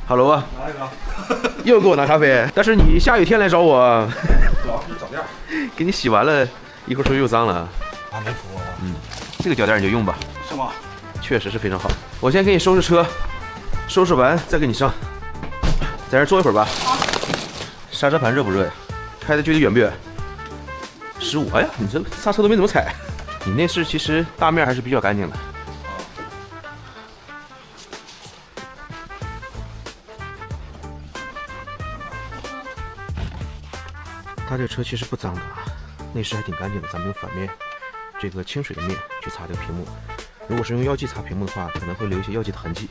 Hello 啊，哪一个？又给我拿咖啡，但是你下雨天来找我，主要是脚垫，给你洗完了，一会儿说又脏了。啊，没服啊。这个脚垫你就用吧，是吗？确实是非常好。我先给你收拾车，收拾完再给你上，在这坐一会儿吧。刹车盘热不热呀？开的距离远不远？15。哎呀，你这刹车都没怎么踩。你内饰其实大面还是比较干净的。它这个车其实不脏的啊，内饰还挺干净的。咱们用反面这个清水的面去擦这个屏幕，如果是用药剂擦屏幕的话，可能会留一些药剂的痕迹。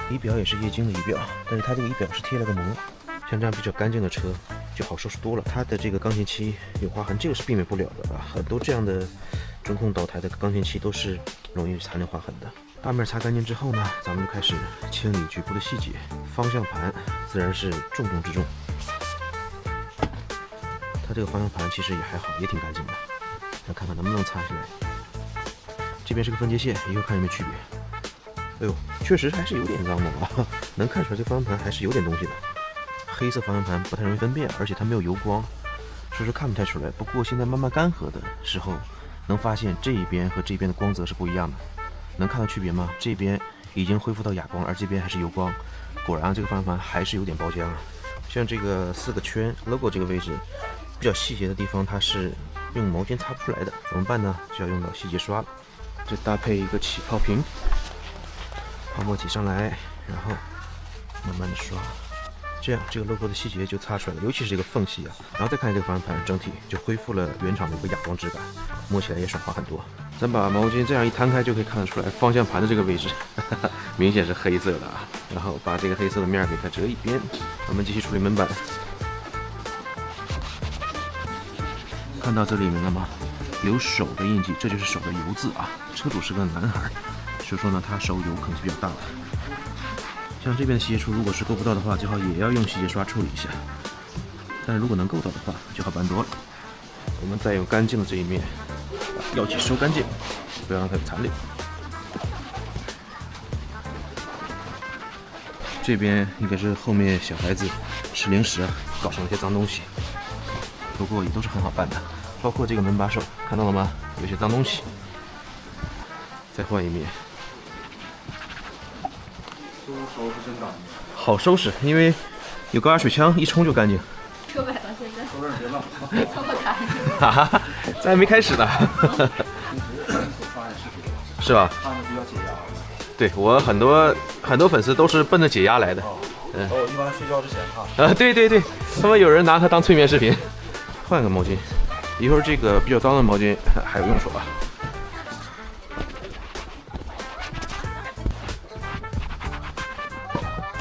仪表也是液晶的仪表，但是它这个仪表是贴了个膜，像这样比较干净的车就好收拾多了。它的这个钢琴漆有划痕，这个是避免不了的啊。很多这样的中控岛台的钢琴漆都是容易残留划痕的。大面擦干净之后呢，咱们就开始清理局部的细节。方向盘自然是重中之重。它这个方向盘其实也还好，也挺干净的。咱看看能不能擦下来。这边是个分界线，一会儿看有没有区别。哎呦，确实还是有点脏的啊，能看出来这方向盘还是有点东西的。黑色方向盘不太容易分辨，而且它没有油光，所以说看不太出来。不过现在慢慢干涸的时候，能发现这一边和这边的光泽是不一样的。能看到区别吗？这边已经恢复到哑光，而这边还是油光。果然这个方向盘还是有点包浆啊。像这个4个圈 logo 这个位置比较细节的地方，它是用毛巾擦不出来的，怎么办呢？就要用到细节刷了。这搭配一个起泡瓶，泡沫挤上来，然后慢慢的刷，这样这个 logo 的细节就擦出来了，尤其是这个缝隙啊。然后再看这个方向盘，整体就恢复了原厂的一个哑光质感，摸起来也爽滑很多。咱把毛巾这样一摊开，就可以看得出来方向盘的这个位置明显是黑色的啊。然后把这个黑色的面给它折一边，我们继续处理门板。看到这里面了吗？有手的印记，这就是手的油渍啊。车主是个男孩，所以说呢，他手油可能是比较大的。像这边的细节处，如果是够不到的话，最好也要用细节刷处理一下。但是如果能够到的话，就好办多了。我们再用干净的这一面把药剂收干净，不要让它有残留。这边应该是后面小孩子吃零食啊，搞上了些脏东西，不过也都是很好办的。包括这个门把手，看到了吗？有些脏东西。再换一面。收拾真干净，好收拾，因为有高压水枪，一冲就干净。车摆到现在，收拾别乱。从不开。哈哈，咱还没开始呢。是吧？他们比较解压。对，我很多粉丝都是奔着解压来的。我一般睡觉之前看。对对对，他们有人拿它当催眠视频。换个毛巾，一会儿这个比较脏的毛巾还有用处啊。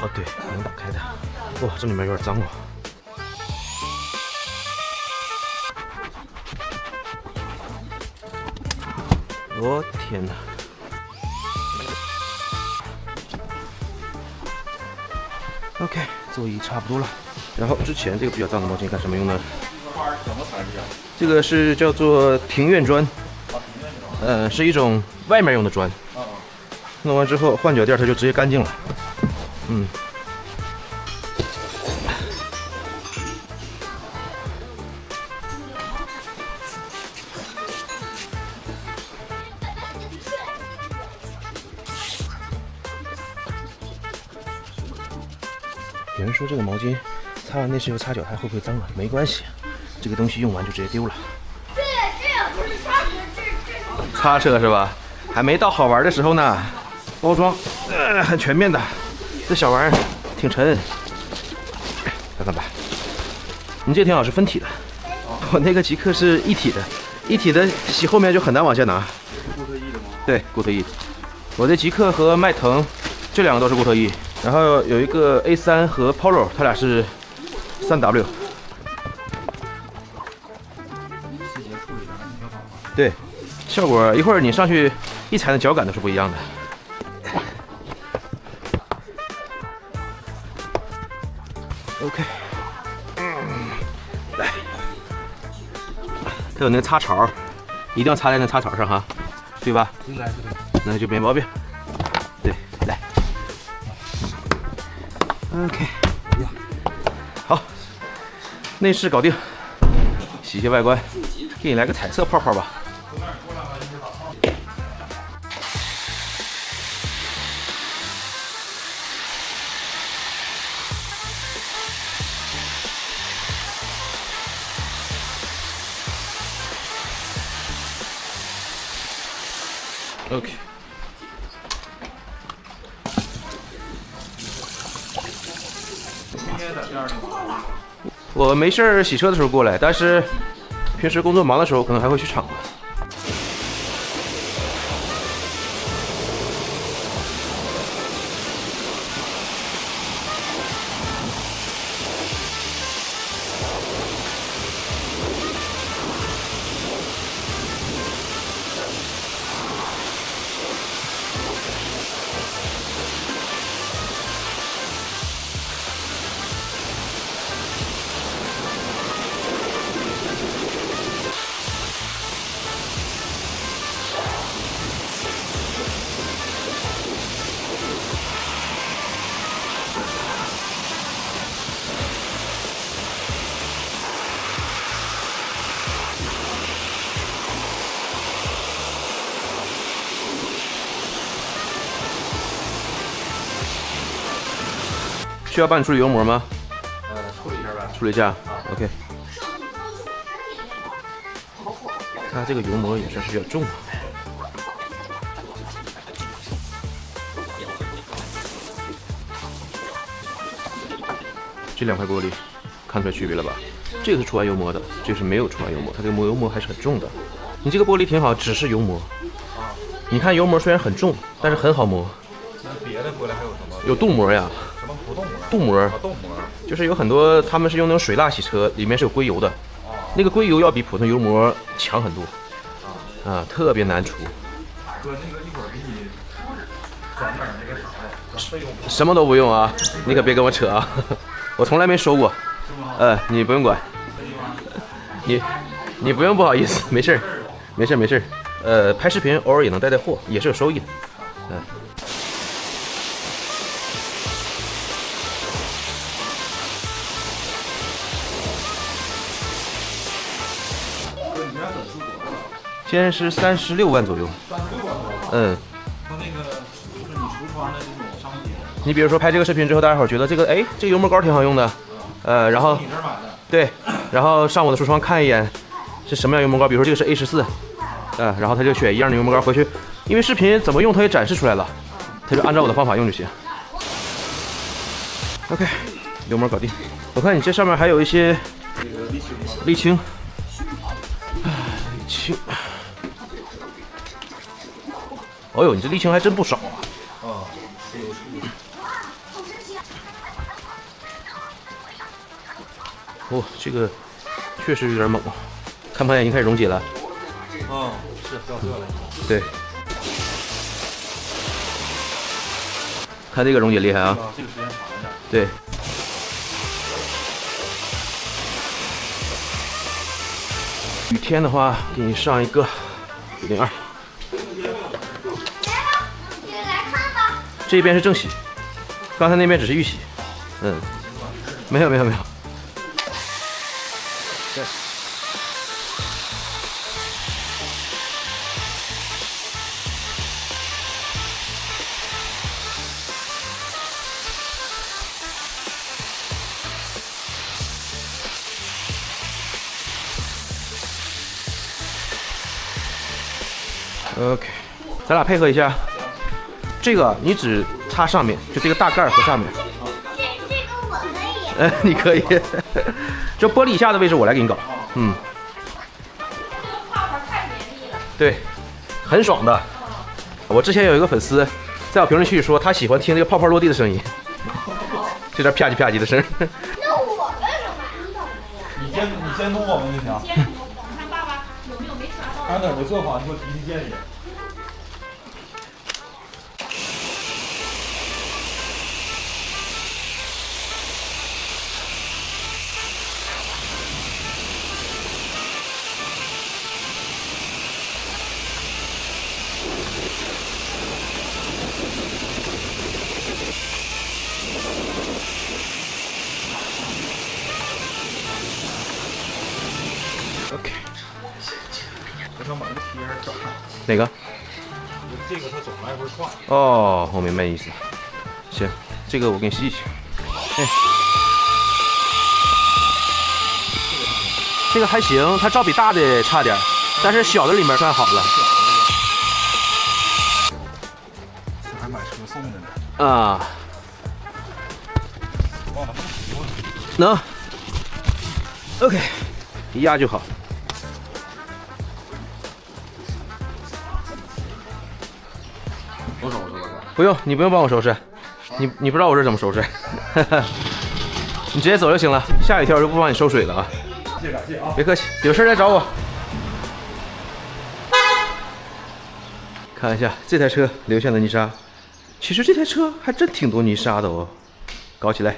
哦，对，能打开的。哇，这里面有点脏哦。我天哪！OK， 座椅差不多了。然后之前这个比较脏的毛巾干什么用呢？什么材质啊？这个是叫做庭院砖，是一种外面用的砖。弄完之后换脚垫，它就直接干净了。有人说这个毛巾擦完内饰又擦脚，它会不会脏啊？没关系，这个东西用完就直接丢了。这样不是擦车，擦车是吧？还没到好玩的时候呢。包装，很全面的。这小玩意儿挺沉，看看吧。你这挺好，是分体的。我那个极客是一体的，一体的洗后面就很难往下拿。固特异的吗？对，固特异。我的极客和迈腾这两个都是固特异，然后有一个 A3 和 Polo， 它俩是3W。细节处理的还挺好。对，效果一会儿你上去一踩的脚感都是不一样的。OK， 来，它有那个擦槽，一定要擦在那擦槽上哈，对吧？应该是对。那就没毛病。对，来， OK，好，内饰搞定，洗洗外观，给你来个彩色泡泡吧。OK。今天在店里吗？我没事儿洗车的时候过来，但是平时工作忙的时候可能还会去厂子。需要帮你处理油膜吗？处理一下呗。处理一下。OK。它这个油膜也算是比较重啊。这两块玻璃看出来区别了吧？这个是除完油膜的，这个是没有除完油膜，它这个油膜还是很重的。你这个玻璃挺好，只是油膜。你看油膜虽然很重，但是很好磨。那别的玻璃还有什么？有镀膜呀。什么不动膜？镀膜。镀膜。就是有很多他们是用那种水蜡洗车，里面是有硅油的。那个硅油要比普通油膜强很多。啊，特别难除。哥，那个一会儿给你转点那个啥的，费用。什么都不用啊，你可别跟我扯啊，我从来没收过。你不用管。你不用不好意思，没事儿，没事儿没事儿。拍视频偶尔也能带货，也是有收益的。哥，你家粉丝多少？现在是36万左右。36万多。他那个就是你橱窗的这种商品。你比如说拍这个视频之后，大家伙觉得这个这个油膜膏挺好用的，然后你这儿买的？对，然后上我的橱窗看一眼是什么样油膜膏，比如说这个是 A14，然后他就选一样的油膜膏回去，因为视频怎么用他也展示出来了，他就按照我的方法用就行。OK， 油膜搞定。我看你这上面还有一些沥青，沥青。哦呦，你这沥青还真不少啊！哦，这个确实有点猛，看不看已经开始溶解了。是掉色了。对，看这个溶解厉害啊！这个时间长一点。对。雨天的话，给你上一个5.2。来看吧。这边是正洗，刚才那边只是预洗。没有。对。OK， 咱俩配合一下。这个你只擦上面，就这个大盖和上面。这个我可以。你可以。就玻璃以下的位置我来给你搞。这个泡泡太绵密了。对，很爽的。我之前有一个粉丝在我评论区里说，他喜欢听这个泡泡落地的声音，这点啪叽啪叽的声。那我为什么？你先弄我们就行。先看爸爸有没有没刷到。按哪儿的做法，你给我提提建议。我想把这个贴儿整上。哪个？这个它总来回转。哦，我明白意思。行，这个我给你洗一洗。哎，这个还行，它照比大的差点，但是小的里面算好了。这还买车送的呢。啊，忘了说了。能。OK， 一压就好。多少是吧？不用，你不用帮我收拾，你不知道我这怎么收拾，你直接走就行了。下雨天我就不帮你收水了啊。谢谢感谢啊。别客气，有事来找我。看一下这台车留下的泥沙，其实这台车还真挺多泥沙的哦，搞起来。